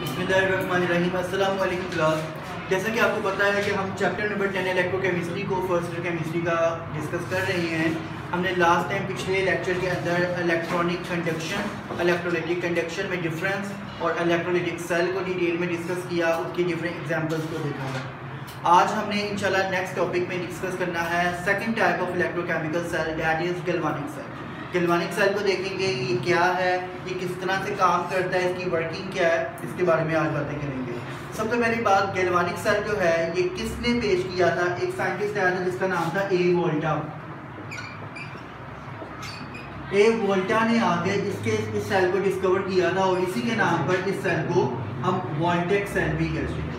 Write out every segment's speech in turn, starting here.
बिस्मिल्लाहिर्रहमानिर्रहीम। अस्सलाम वालेकुम क्लास। जैसा कि आपको पता है कि हम चैप्टर नंबर 10 इलेक्ट्रोकेमिस्ट्री को फर्स्ट ईयर केमिस्ट्री का डिस्कस कर रहे हैं। हमने लास्ट टाइम पिछले लेक्चर के अंदर इलेक्ट्रॉनिक कंडक्शन, इलेक्ट्रोलाइटिक कंडक्शन में डिफरेंस और इलेक्ट्रोलाइटिक सेल को डिटेल में डिस्कस किया, उसके डिफरेंट एग्जांपल्स को देखा है। आज हमने इंशाल्लाह नेक्स्ट टॉपिक में डिस्कस करना है second type of electrochemical cell, that is galvanic cell. Galvanic cell को देखेंगे, ये क्या है, ये किस तरह से काम करता है, इसकी वर्किंग क्या है, इसके बारे में आज बातें करेंगे। सबसे पहली बात, गैल्वानिक सेल जो है ये किसने पेश किया था? एक साइंटिस्ट आया था जिसका नाम था ए वोल्टा। ए वोल्टा ने आके इस सेल को डिस्कवर किया था और इसी के नाम पर इस सेल को हम वोल्टेक सेल भी कहते हैं।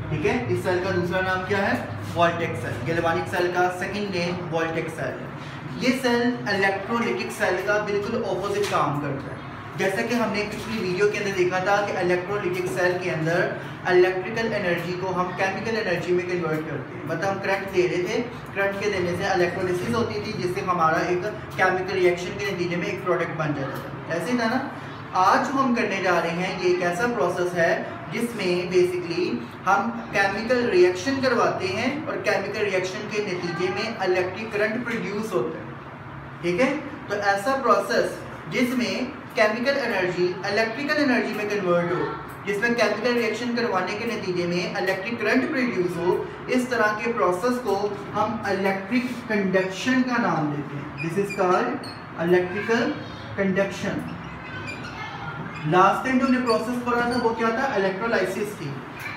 ठीक है, इस सेल का दूसरा नाम क्या है? वोल्टेक सेल। गैल्वानिक सेल का सेकंड नेम वोल्टेक सेल है। ये सेल इलेक्ट्रोलाइटिक सेल का बिल्कुल ऑपोजिट काम करता है। जैसा कि हमने पिछली वीडियो के अंदर देखा था कि इलेक्ट्रोलाइटिक सेल के अंदर इलेक्ट्रिकल एनर्जी को हम केमिकल एनर्जी में कन्वर्ट करते हैं। मतलब हम करंट दे रहे थे, करंट के देने से इलेक्ट्रोलिसिस होती थी जिससे हमारा एक केमिकल रिएक्शन के नतीजे में एक प्रोडक्ट बन जाता था। ऐसे ही था ना। आज जो हम करने जा रहे हैं ये एक ऐसा प्रोसेस है जिसमें बेसिकली हम केमिकल रिएक्शन करवाते हैं और केमिकल रिएक्शन के नतीजे में इलेक्ट्रिक करंट प्रोड्यूस होता है। ठीक है, तो ऐसा प्रोसेस जिसमें केमिकल एनर्जी इलेक्ट्रिकल एनर्जी में कन्वर्ट हो, जिसमें केमिकल रिएक्शन करवाने के नतीजे में इलेक्ट्रिक करंट प्रोड्यूस हो, इस तरह के प्रोसेस को हम इलेक्ट्रिक कंडक्शन का नाम देते हैं। This is called electrical conduction. Last time जो हमने प्रोसेस पढ़ा था वो क्या था? इलेक्ट्रोलाइसिस थी।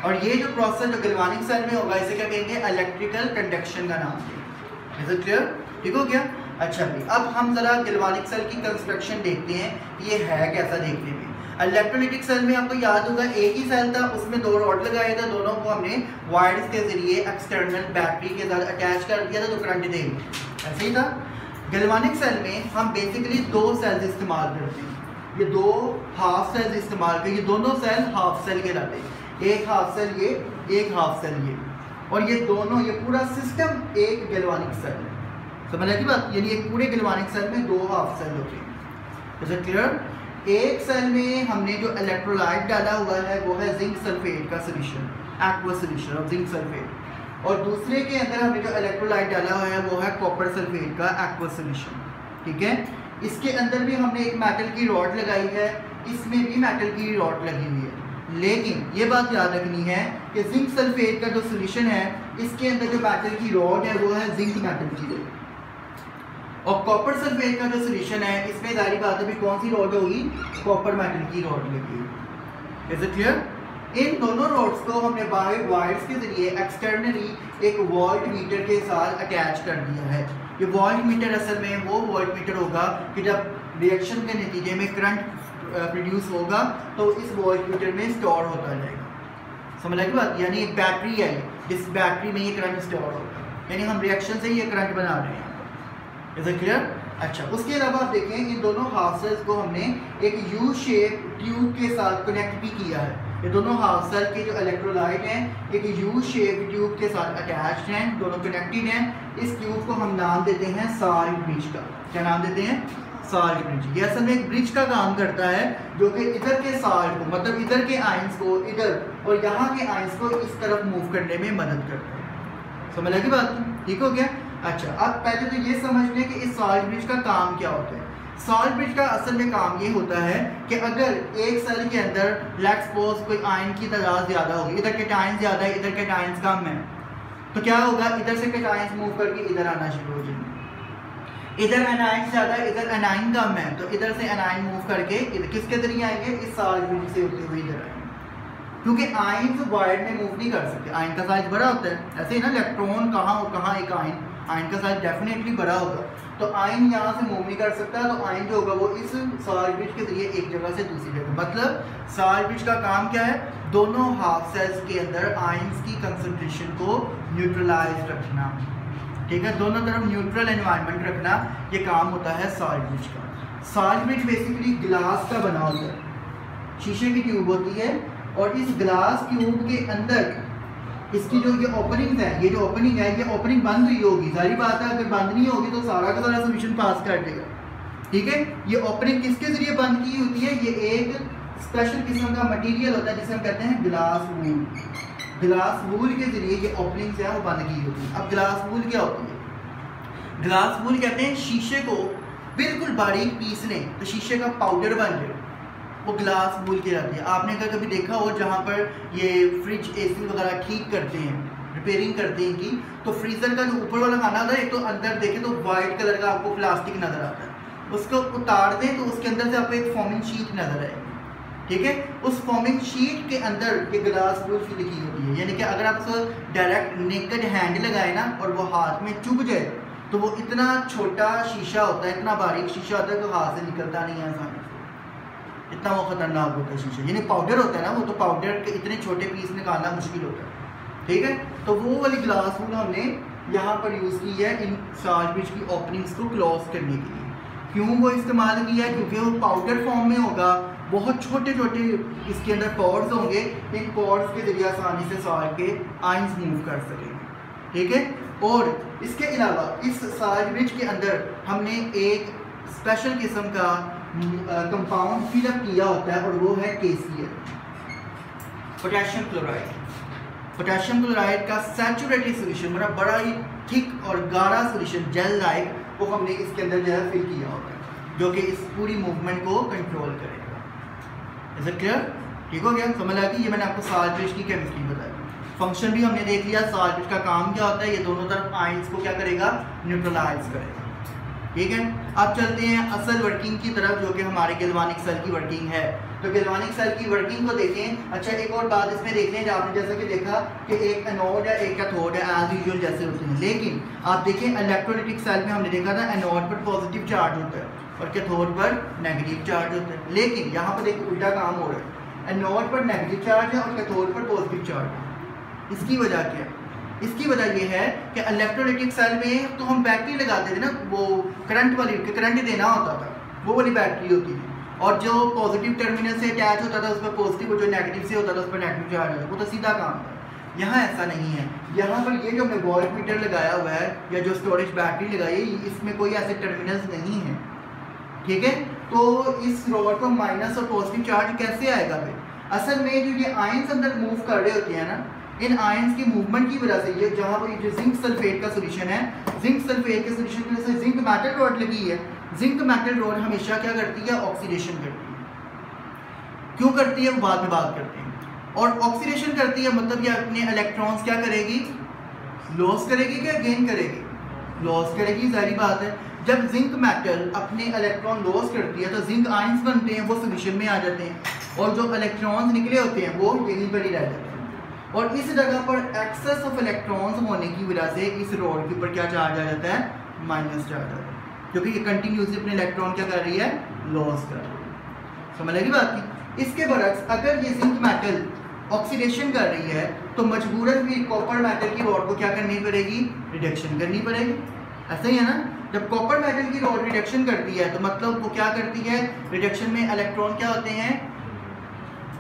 और ये जो प्रोसेस जो गैल्वानिक सेल में होगा इसे क्या कहेंगे? इलेक्ट्रिकल कंडक्शन का नाम देंगे। Is it clear? ठीक हो गया? अच्छा भाई, अब हम जरा गैल्वानिक सेल की कंस्ट्रक्शन देखते हैं, ये है कैसा देखने में। इलेक्ट्रोलाइटिक सेल में आपको याद होगा एक ही सेल था, उसमें दो रॉड लगाए थे, दोनों को हमने वायर्स के जरिए एक्सटर्नल बैटरी के साथ अटैच कर दिया था तो करंट देंगे। ऐसे ही था। गैल्वानिक सेल में हम बेसिकली दो सेल्स इस्तेमाल करते हैं। ये दो हाफ सेल्स इस्तेमाल करें, ये दोनों सेल हाफ सेल के रहते हैं। एक हाफ सेल ये, एक हाफ सेल ये, और ये दोनों, ये पूरा सिस्टम एक गैल्वानिक सेल है। समझ आती बात? यानी एक पूरे गैल्वानिक सेल में दो हाफ सेल होते हैं। Is it clear? एक सेल में हमने जो इलेक्ट्रोलाइट डाला हुआ है वो है जिंक सल्फेट का solution, aqueous solution of zinc sulphate, और दूसरे के अंदर हमने जो इलेक्ट्रोलाइट डाला हुआ है वो है कॉपर सल्फेट का एक्वस सोल्यूशन। ठीक है, इसके अंदर भी हमने एक मेटल की रॉड लगाई है, इसमें भी मेटल की रॉड लगी हुई है। लेकिन ये बात याद रखनी है कि जिंक सल्फेट का जो सोल्यूशन है इसके अंदर जो मेटल की रॉड है वो है जिंक मेटल की रॉड, और कॉपर सल्फेट का जो सोल्यूशन है इसमें जारी बात है भी कौन सी रॉड होगी? कॉपर मेटल की रॉड लगी हुई। Is it clear? इन दोनों रॉड्स को हमने बाहर वायर्स के जरिए एक्सटर्नली एक वोल्ट मीटर के साथ अटैच कर दिया है। ये वोल्ट मीटर असल में वो वोल्ट मीटर होगा कि जब रिएक्शन के नतीजे में करंट प्रोड्यूस होगा तो इस वोल्ट मीटर में स्टोर होता जाएगा। समझ लगी बात? यानी एक बैटरी है, जिस बैटरी में ये करंट स्टोर होगा, यानी हम रिएक्शन से ये करंट बना रहे हैं। Is it clear? अच्छा, उसके अलावा आप देखें इन दोनों हाफ सेल्स को हमने एक यू शेप ट्यूब के साथ कनेक्ट भी किया है। ये दोनों हाफ सेल के जो इलेक्ट्रोलाइट हैं एक यू शेप ट्यूब के साथ अटैच्ड हैं, दोनों कनेक्टेड हैं। इस ट्यूब को हम नाम देते हैं साल्ट ब्रिज का। क्या नाम देते हैं? Salt bridge. ये असल में एक ब्रिज का काम करता है जो कि इधर के साल्ट को, मतलब इधर के आयंस को इधर और यहाँ के आयंस को इस तरफ मूव करने में मदद करता है। समझ लगी बात? ठीक हो गया? अच्छा, अब पहले तो ये समझ लें कि इस साल्ट ब्रिज का काम क्या होता है। साल्ट ब्रिज का असल में काम ये होता है कि अगर एक सेल के अंदर लेट्स सपोज कोई आयन की तादाद ज़्यादा होगी, इधर कैटायन ज़्यादा है, इधर कैटायंस कम है, तो क्या होगा? इधर से कैटायंस मूव करके इधर आना शुरू हो जाएंगे। इधर एनायन ज़्यादा है, इधर एनायन कम है, तो इधर से एनायन मूव करके इधर किसके जरिए आएंगे? इस साल्ट ब्रिज से होते हुए इधर आएंगे। क्योंकि आयन तो वायर्ड में मूव नहीं कर सकते, आयन का साइज बड़ा होता है। ऐसे ही ना, इलेक्ट्रॉन कहाँ और कहाँ एक आयन का साइज डेफिनेटली बड़ा होगा, तो आयन यहाँ से मूव नहीं कर सकता, तो आयन जो होगा वो इस साल्ट ब्रिज के जरिए एक जगह से दूसरी जगह। मतलब साल्ट ब्रिज का काम क्या है? दोनों हाफ सेल्स के अंदर आयंस की कंसंट्रेशन को न्यूट्रलाइज रखना। ठीक है, दोनों तरफ न्यूट्रल एनवायरनमेंट रखना, ये काम होता है साल्ट ब्रिज का। साल्ट ब्रिज बेसिकली ग्लास का बना होता है, शीशे की ट्यूब होती है, और इस ग्लास ट्यूब के अंदर इसकी जो ये ओपनिंग है, ये जो ओपनिंग है, ये ओपनिंग बंद हुई होगी। सारी बात है, अगर बंद नहीं होगी तो सारा का सारा सोल्यूशन पास कर देगा। ठीक है, ये ओपनिंग किसके जरिए बंद की होती है? ये एक स्पेशल किस्म का मटेरियल होता है जिसे हम कहते हैं ग्लास वूल। ग्लास वूल के जरिए ये ओपनिंग्स हैं वो बंद की होती है। अब ग्लास वूल क्या होती है? ग्लास वूल कहते हैं शीशे को बिल्कुल बारीक पीस लें तो शीशे का पाउडर बन जाए, वो ग्लास वूल की जाती है। आपने अगर कभी देखा हो जहाँ पर ये फ्रिज एसी वगैरह ठीक करते हैं, रिपेयरिंग करते हैं इनकी, तो फ्रीजर का जो ऊपर वाला खाना होता है, एक तो अंदर देखें तो वाइट कलर का आपको प्लास्टिक नजर आता है, उसको उतार दें तो उसके अंदर से आपको एक फॉर्मिंग शीट नजर आएगी। ठीक है, उस फॉर्मिंग शीट के अंदर ये ग्लास वूल फिल की होती है। यानी कि अगर आप उसको डायरेक्ट नेकेड हैंड लगाए ना और वो हाथ में चुभ जाए तो वो इतना छोटा शीशा होता है, इतना बारीक शीशा होता है कि हाथ से निकलता नहीं है आसानी से, इतना वो खतरनाक होता है शीशा। यानी पाउडर होता है ना, वो तो पाउडर के इतने छोटे पीस निकालना मुश्किल होता है। ठीक है, तो वो वाली ग्लास वूल हमने यहाँ पर यूज़ की है इन साज ब्रिज की ओपनिंग्स को क्लोज करने के लिए। क्यों वो इस्तेमाल किया है? क्योंकि वो पाउडर फॉर्म में होगा, बहुत छोटे छोटे इसके अंदर पॉड्स होंगे, इन पॉड्स के जरिए आसानी से साज के आइंस मूव कर सकेंगे। ठीक है, और इसके अलावा इस साज ब्रिज के अंदर हमने एक स्पेशल किस्म का कंपाउंड फिलअप किया होता है और वो है KCl, potassium chloride. Potassium chloride का सैचुरेटेड सोल्यूशन, मतलब बड़ा ही थिक और गाढ़ा सोल्यूशन जेल लाइक, वो हमने इसके अंदर जो है फिल किया होता है, जो कि इस पूरी मूवमेंट को कंट्रोल करेगा। Is it clear? ठीक हो गया, समझ आ गई? ये मैंने आपको साज ब्रिज की केमिस्ट्री बताई। फंक्शन भी हमने देख लिया, साज ब्रिज का काम क्या होता है, ये दोनों तरफ आयंस को क्या करेगा? न्यूट्रलाइज करेगा। ठीक है, अब चलते हैं असल वर्किंग की तरफ, जो कि हमारे गैल्वानिक सेल की वर्किंग है। तो गैल्वानिक सेल की वर्किंग को देखें। अच्छा, एक और बात इसमें देख लें, आपने जैसा कि देखा कि एक एनोड है एक कैथोड है, एज यूजुअल जैसे होते हैं, लेकिन आप देखें इलेक्ट्रोलाइटिक सेल में हमने देखा था एनोड पर पॉजिटिव चार्ज होता है और कैथोड पर नेगेटिव चार्ज होता है। लेकिन यहाँ पर एक उल्टा काम हो रहा है, एनोड पर नेगेटिव चार्ज है और कैथोड पर पॉजिटिव चार्ज है। इसकी वजह क्या है? इसकी वजह यह है कि इलेक्ट्रोलाइटिक सेल में तो हम बैटरी लगाते थे ना, वो करंट वाली, करंट देना होता था, वो वाली बैटरी होती थी, और जो पॉजिटिव टर्मिनल से अटैच होता था उस पर पॉजिटिव, और जो नेगेटिव से होता था उस पर नेगेटिव चार्ज होता था, वो तो सीधा काम था। यहाँ ऐसा नहीं है। यहाँ पर ये जो हमने वोल्ट मीटर लगाया हुआ है या जो स्टोरेज बैटरी लगाई है, इसमें कोई ऐसे टर्मिनल्स नहीं है। ठीक है, तो इस रॉड पर माइनस और पॉजिटिव चार्ज कैसे आएगा फिर? असल में जो ये आयंस अंदर मूव कर रहे होते हैं ना, इन आयंस की मूवमेंट की वजह से ये जहाँ पर जो जिंक सल्फेट का सोल्यूशन है, जिंक सल्फेट के सोल्यूशन की वजह से जिंक मेटल रॉड लगी है। जिंक मेटल रॉड हमेशा क्या करती है? ऑक्सीडेशन करती है। क्यों करती है वो बाद में बात करते हैं। और ऑक्सीडेशन करती है मतलब ये अपने इलेक्ट्रॉन्स क्या करेगी? लॉस करेगी क्या गेन करेगी? लॉस करेगी, जाहिर बात है। जब जिंक मेटल अपने इलेक्ट्रॉन लॉस करती है तो जिंक आयंस बनते हैं, वो सोल्यूशन में आ जाते हैं, और जो इलेक्ट्रॉन्स निकले होते हैं वो यहीं पर ही रह जाते हैं। और इस जगह पर एक्सेस ऑफ इलेक्ट्रॉन्स होने की वजह से इस रॉड के ऊपर क्या चार्ज आ जाता है? माइनस चार्ज आता है, क्योंकि ये कंटिन्यूसली अपने इलेक्ट्रॉन क्या कर रही है? लॉस कर रही है। समझ लगी बात की? इसके बरक्स अगर ये जिंक मेटल ऑक्सीडेशन कर रही है तो मजबूरन भी कॉपर मेटल की रॉड को क्या करनी पड़ेगी? रिडक्शन करनी पड़ेगी। ऐसा ही है ना, जब कॉपर मेटल की रॉड रिडक्शन करती है तो मतलब वो क्या करती है? रिडक्शन में इलेक्ट्रॉन क्या होते हैं?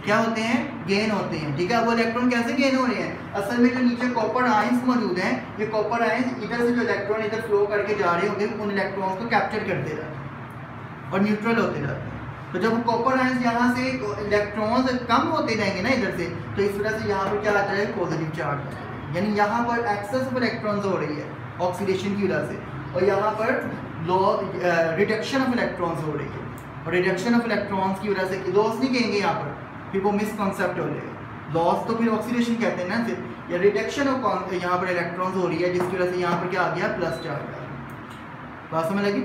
क्या होते हैं? गेन होते हैं। ठीक है, वो इलेक्ट्रॉन कैसे गेन हो रहे हैं? असल में जो नीचे कॉपर आयंस मौजूद हैं, ये कॉपर आयंस इधर से जो इलेक्ट्रॉन इधर फ्लो करके जा रहे होंगे उन इलेक्ट्रॉन्स को कैप्चर करते रहते हैं और न्यूट्रल होते रहते हैं। तो जब कॉपर आयंस यहाँ से इलेक्ट्रॉन्स कम होते जाएंगे ना इधर से, तो इस वजह से यहाँ पर क्या आता है? Positive charge. यानी यहाँ पर एक्सेस ऑफ इलेक्ट्रॉन्स हो रही है ऑक्सीडेशन की वजह से, और यहाँ पर रिडक्शन ऑफ इलेक्ट्रॉन्स हो रही है। और रिडक्शन ऑफ इलेक्ट्रॉन्स की वजह से लॉस नहीं कहेंगे यहाँ पर, फिर वो मिसकॉन्सेप्ट हो जाएगा। लॉस तो फिर ऑक्सीडेशन कहते हैं ना सिर्फ, या रिडक्शन ऑफ यहाँ पर इलेक्ट्रॉन्स हो रही है जिसकी वजह से यहाँ पर क्या आ गया? प्लस चार्ज आ गया। बात समझ लगी?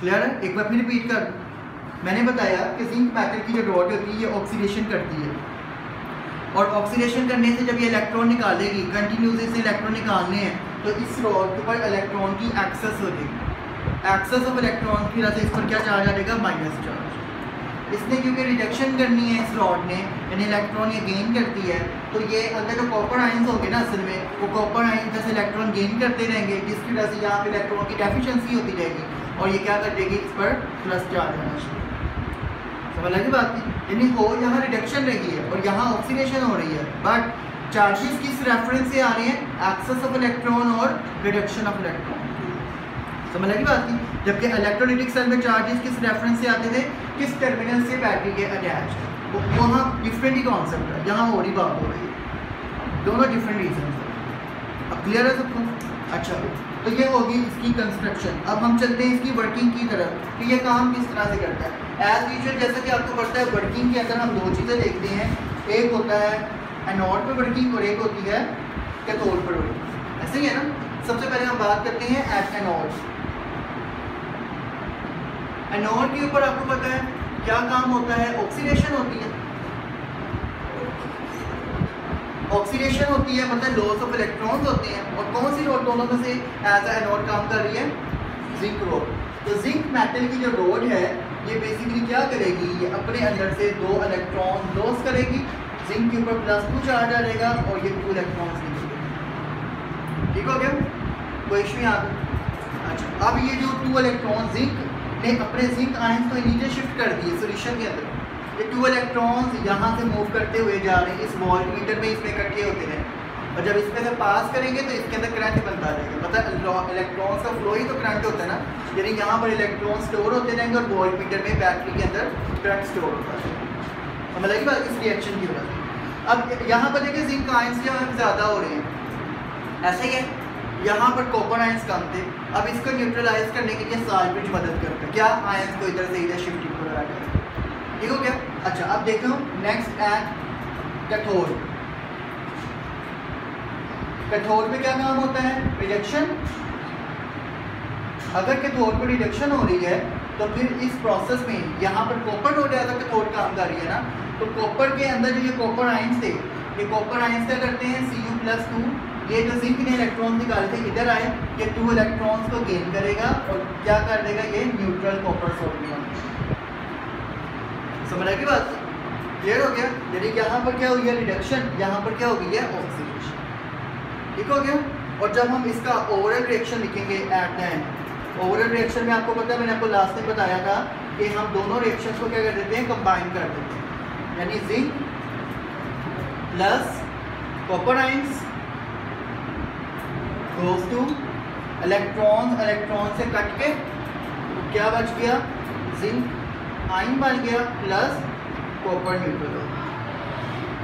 क्लियर है? एक बार फिर रिपीट कर, मैंने बताया कि जिंक मेटल की जो रॉड होती है ये ऑक्सीडेशन करती है, और ऑक्सीडेशन करने से जब ये इलेक्ट्रॉन निकालेगी, कंटिन्यूसली से इलेक्ट्रॉन निकालने हैं, तो इस रॉड के ऊपर इलेक्ट्रॉन की एक्सेस हो जाएगी। एक्सेस ऑफ इलेक्ट्रॉन की वजह से इस पर क्या चार्ज आ जाएगा? Minus charge. इसने क्योंकि रिडक्शन करनी है इस रॉड ने, यानी इलेक्ट्रॉन ये गेन करती है, तो ये अंदर जो कॉपर आयंस होंगे ना, असल में वो कॉपर आयंस जैसे इलेक्ट्रॉन गेन करते रहेंगे, जिसकी वजह से यहाँ पे इलेक्ट्रॉन की डेफिशिएंसी होती रहेगी, और ये क्या कर देगी? इस पर प्लस चार्ज आना शुरू। समझ लगी बात की? यानी हो यहाँ रिडक्शन रही है और यहाँ ऑक्सीडेशन हो रही है, बट चार्जेस किस रेफरेंस से आ रहे हैं? एक्सेस ऑफ इलेक्ट्रॉन और रिडक्शन ऑफ इलेक्ट्रॉन। समझ लगी बात की? जबकि इलेक्ट्रोलाइटिक सेल में चार्जेस किस रेफरेंस से आते थे? किस टर्मिनल से बैटरी के अटैच है। वहाँ डिफरेंट ही कॉन्सेप्ट है, यहाँ और ही बात हो रही है, दोनों डिफरेंट रीजन है। अब क्लियर है सबको? अच्छा, तो ये होगी इसकी कंस्ट्रक्शन। अब हम चलते हैं इसकी वर्किंग की तरफ कि ये काम किस तरह से करता है। एज यूजुअल जैसा कि आपको पता है वर्किंग के अंदर हम दो चीज़ें देखते हैं, एक होता है एनोड पर वर्किंग और एक होती है कैथोड पर वर्किंग, ऐसे ही है ना। सबसे पहले हम बात करते हैं एट एनोड। एनोड के ऊपर आपको पता है क्या काम होता है, ऑक्सीडेशन होती है। ऑक्सीडेशन होती है मतलब लॉस ऑफ इलेक्ट्रॉन्स होते हैं। और कौन सी रोड दोनों में से एज ए एनोड काम कर रही है? Zinc road. तो जिंक मेटल की जो रोड है ये बेसिकली क्या करेगी, ये अपने अंदर से 2 इलेक्ट्रॉन लॉस करेगी, जिंक के ऊपर +2 चार्ज आ जाएगा और ये 2 इलेक्ट्रॉन्स निकलेंगे। ठीक हो गया? कोई इशू यहाँ पे? अच्छा, अब ये जो 2 इलेक्ट्रॉन जिंक ने अपने जिंक आयंस को नीचे शिफ्ट कर दिए सोल्यूशन के अंदर। ये 2 इलेक्ट्रॉन्स यहाँ से मूव करते हुए जा रहे हैं, इस वोल्टमीटर में इसमें इकट्ठे होते हैं और जब इसमें से पास करेंगे तो इसके अंदर करंट बनता रहेगा। मतलब इलेक्ट्रॉन्स का फ्लो ही तो करंट होता है ना, यानी यहाँ पर इलेक्ट्रॉन स्टोर होते रहेंगे और वोल्टमीटर में बैटरी के अंदर करंट स्टोर होता है। समझ लगी बात इस रिएक्शन की वजह से। अब यहाँ पर देखिए जिंक आयंस जो है ज़्यादा हो रहे हैं, ऐसे ही है। यहाँ पर कॉपर आयंस कम थे, अब इसको न्यूट्रलाइज करने के लिए साल्ट मदद करता है, क्या आयंस को इधर से इधर शिफ्टिंग वगैरह करता है। ठीक हो गया? अच्छा, अब देखो नेक्स्ट एट कैथोड। कैथोड में क्या काम होता है? रिडक्शन। अगर कैथोड पर रिडक्शन हो रही है तो फिर इस प्रोसेस में यहाँ पर कॉपर हो ज़्यादा कैथोड काम कर रही है ना, तो कॉपर के अंदर जो ये कॉपर आयंस थे, ये कॉपर आयंस क्या करते हैं, Cu+2, ये जो जिंक ने इलेक्ट्रॉन निकाले थे इधर आए, ये 2 इलेक्ट्रॉन्स को गेन करेगा और क्या कर देगा, ये न्यूट्रल कॉपर सोडियम। समझ आएगी बात? क्लियर हो गया? यानी कि यहाँ पर क्या हुई है रिडक्शन, यहाँ पर क्या हो गई है ऑक्सीडेशन। ठीक हो गया? और जब हम इसका ओवरऑल रिएक्शन लिखेंगे at the end, overall reaction में आपको पता है मैंने आपको लास्ट में बताया था कि हम दोनों रिएक्शन को क्या कर देते हैं, कंबाइन कर देते हैं। यानी zinc plus copper ions goes two electron से कट के क्या बच गया, जिंक आयन बन गया प्लस कॉपर न्यूट्रल।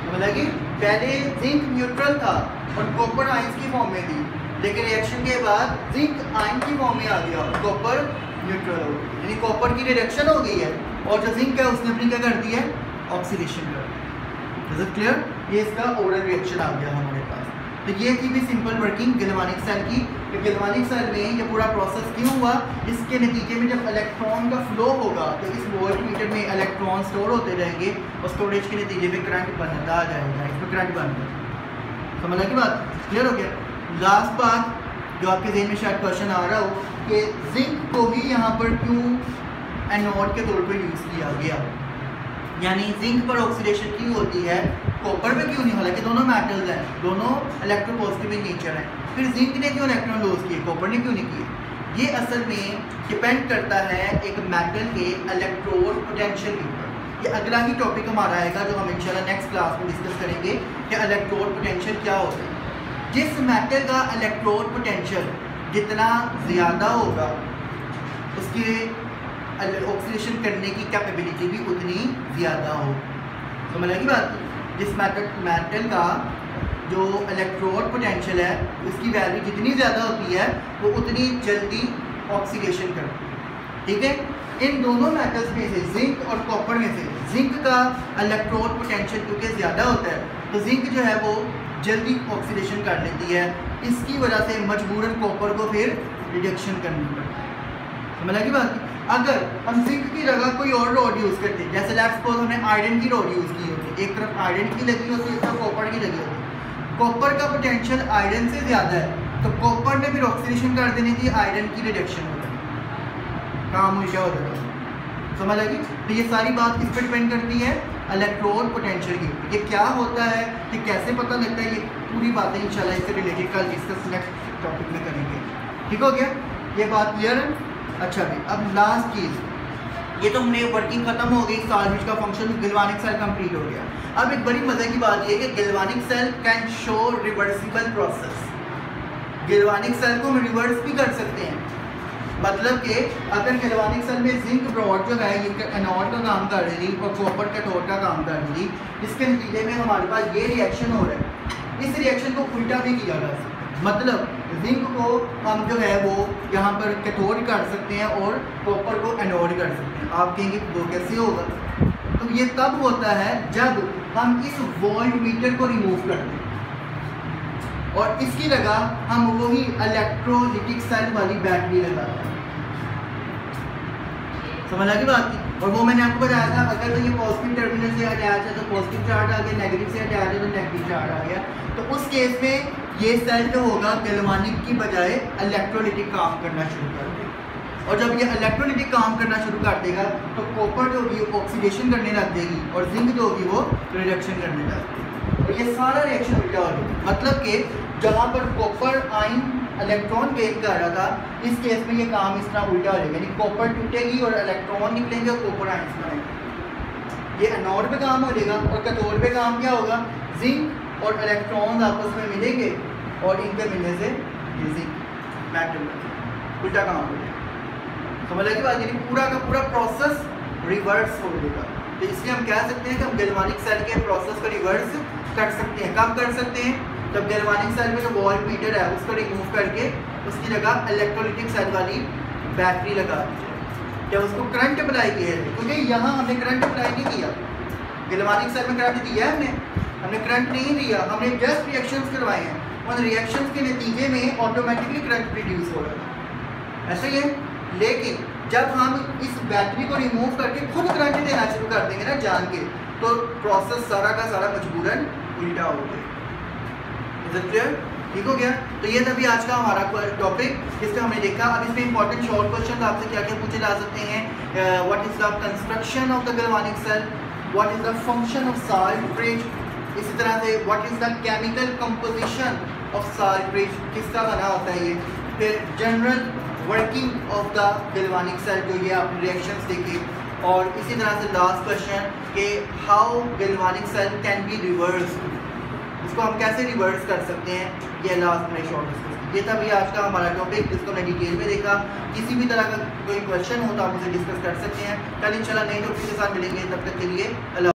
मतलब कि पहले जिंक न्यूट्रल था और कॉपर आयंस की फॉर्म में थी, लेकिन रिएक्शन के बाद जिंक आयन की फॉर्म में आ गया और कॉपर न्यूट्रल हो गया, यानी कॉपर की रिडक्शन हो गई है और जो जिंक है उसने अपनी क्या कर दी है, ऑक्सीडेशन कर दी। Is it clear? ये इसका ओवरऑल रिएक्शन आ गया हमारे पास। तो ये थी भी सिंपल वर्किंग गैल्वेनिक सेल की। कि गैल्वेनिक सेल में ये पूरा प्रोसेस क्यों हुआ, इसके नतीजे में जब इलेक्ट्रॉन का फ्लो होगा तो इस वोल्टमीटर में इलेक्ट्रॉन स्टोर होते रहेंगे और स्टोरेज के नतीजे में करंट बनता जाएगा, इसमें करंट बनता है। समझ लगी बात? क्लियर हो गया? लास्ट बात जो आपके ज़हन में शायद क्वेश्चन आ रहा हो कि जिंक को ही यहाँ पर क्यों एनोड के तौर पर यूज़ किया गया, यानी जिंक पर ऑक्सीडेशन क्यों होती है, कॉपर में क्यों नहीं, हालांकि दोनों मेटल्स हैं, दोनों इलेक्ट्रोपॉजिटिव इन नेचर हैं, फिर जिंक ने क्यों इलेक्ट्रॉन लॉस किए, कॉपर ने क्यों नहीं किए। ये असल में डिपेंड करता है एक मेटल के इलेक्ट्रोड पोटेंशियल के ऊपर। ये अगला ही टॉपिक हमारा आएगा जो हम इंशाल्लाह नेक्स्ट क्लास में डिस्कस करेंगे कि इलेक्ट्रोड पोटेंशियल क्या होता है। जिस मेटल का इलेक्ट्रोड पोटेंशियल जितना ज़्यादा होगा उसके ऑक्सीडेशन करने की कैपेबिलिटी भी उतनी ज़्यादा हो। तो समझ लगी बात? जिस मेटल का जो इलेक्ट्रोड पोटेंशियल है उसकी वैल्यू जितनी ज़्यादा होती है वो उतनी जल्दी ऑक्सीडेशन करती है। ठीक है? इन दोनों मेटल्स में से जिंक और कॉपर में से जिंक का इलेक्ट्रोड पोटेंशियल क्योंकि ज़्यादा होता है तो जिंक जो है वो जल्दी ऑक्सीडेशन कर लेती है, इसकी वजह से मजबूरन कॉपर को फिर रिडक्शन करनी पड़ती है। समझ लगी बात? अगर हम जिंक की जगह कोई और रॉड यूज़ करते हैं, जैसे लेट्स सपोज हमने आयरन की रॉड यूज़ की होती है, एक तरफ आयरन की लगी होती है, एक तरफ कॉपर की लगी होती है, कॉपर का पोटेंशियल आयरन से ज़्यादा है तो कॉपर में फिर ऑक्सीडेशन कर देनी थी, आयरन की रिडक्शन हो जाती, काम उल्टा हो जाता है। समझ लगी? तो ये सारी बात किस पर डिपेंड करती है, इलेक्ट्रोड पोटेंशियल की। ये क्या होता है, ये कैसे पता लगता है, ये पूरी बातें इंशाल्लाह इससे रिलेटेड कल डिस्कस नेक्स्ट टॉपिक में करेंगे। ठीक हो गया? ये बात क्लियर है? अच्छा भी अब लास्ट चीज़, ये तो हमने वर्किंग खत्म हो गई, साल्वेज का फंक्शन, गैल्वेनिक सेल कंप्लीट हो गया। अब एक बड़ी मजे की बात ये है कि galvanic cell can show reversible process. Galvanic cell को हम रिवर्स भी कर सकते हैं, मतलब कि अगर गैल्वेनिक सेल में जिंक ब्रॉड जो है ये एनोड का काम कर रही थी और कॉपर कैथोड का काम कर रही थी, इसके नतीजे में हमारे पास ये रिएक्शन हो रहा है। इस रिएक्शन को उल्टा भी किया जा सकता है, मतलब जिंक को हम जो है वो यहाँ पर कैथोड कर सकते हैं और कॉपर को एनोड कर सकते हैं। आप कहेंगे वो कैसे होगा? तो ये तब होता है जब हम इस वोल्ट मीटर को रिमूव करते हैं और इसकी जगह हम वही इलेक्ट्रोलिटिक सेल वाली बैटरी लगाते हैं। समझ आ गई बात की? और वो मैंने आपको बताया था, अगर तो ये पॉजिटिव टर्मिनल से अटैच है तो पॉजिटिव चार्ज आ गया, नेगेटिव से अटैच है तो नेगेटिव चार्ज आ गया। तो उस केस में ये सेल जो होगा गैल्वेनिक की बजाय इलेक्ट्रोलिटिक काम करना शुरू कर देगा। और जब ये इलेक्ट्रोलिटिक काम करना शुरू कर देगा तो कॉपर जो होगी ऑक्सीडेशन करने लग जाएगी और जिंक जो होगी वो रिडक्शन करने लग जाएगी। और ये सारा रिएक्शन उल्टा हो जाएगा, मतलब कि जहाँ पर कॉपर आयन इलेक्ट्रॉन गेन कर रहा था, इस केस में ये काम इस तरह उल्टा हो जाएगा, यानी कॉपर टूटेगी और इलेक्ट्रॉन निकलेंगे और कॉपर आयंस बनाएंगे। ये एनोड पे काम हो जाएगा और कैथोड पे काम क्या होगा? जिंक और इलेक्ट्रॉन आपस में मिलेंगे और इनके मिलने से ये जिंक मेटल उल्टा काम हो जाएगा। समझ लगी बात? यानी पूरा का पूरा प्रोसेस रिवर्स हो जाएगा। तो इसलिए हम कह सकते हैं कि हम गैल्वेनिक सेल के प्रोसेस को रिवर्स कर सकते हैं। कब कर सकते हैं? जब गैल्वेनिक सेल में जो वोल्ट मीटर है उसको रिमूव करके उसकी जगह इलेक्ट्रोलिटिक सेल वाली बैटरी लगा दी जाए, जब उसको करंट अप्लाई किया जाए। क्योंकि यहाँ हमने करंट अप्लाई नहीं किया, गैल्वेनिक सेल में करंट दिया है हमने करंट नहीं दिया, हमने जस्ट रिएक्शंस करवाए हैं। उन रिएक्शंस के नतीजे में ऑटोमेटिकली करंट प्रोड्यूस हो रहा है, ऐसे ही है। लेकिन जब हम इस बैटरी को रिमूव करके खुद करंट देना शुरू कर देंगे ना जान के, तो प्रोसेस सारा का सारा मजबूरन उल्टा हो गया। ठीक हो गया? तो ये था भी आज का हमारा टॉपिक, जिसका हमने देखा। अब इसमें इंपॉर्टेंट शॉर्ट क्वेश्चन आपसे क्या क्या पूछे जा सकते हैं? What is the construction of the galvanic cell, what is the function of salt bridge, इसी तरह से what is the chemical composition of salt bridge, किसका बना होता है ये, फिर general working of the galvanic cell, जो ये आपने रिएक्शंस देखी, और इसी तरह से लास्ट क्वेश्चन कि how galvanic cell can be reverse, इसको हम कैसे रिवर्स कर सकते हैं, ये लास्ट में शॉर्ट डिस्कस। ये था भी आज का हमारा टॉपिक, जिसको हमने डिटेल में देखा। किसी भी तरह का कोई क्वेश्चन हो तो आप उसे डिस्कस कर सकते हैं। कल इंशाल्लाह नए टॉपिक के साथ मिलेंगे, तब तक के लिए अल्लाह।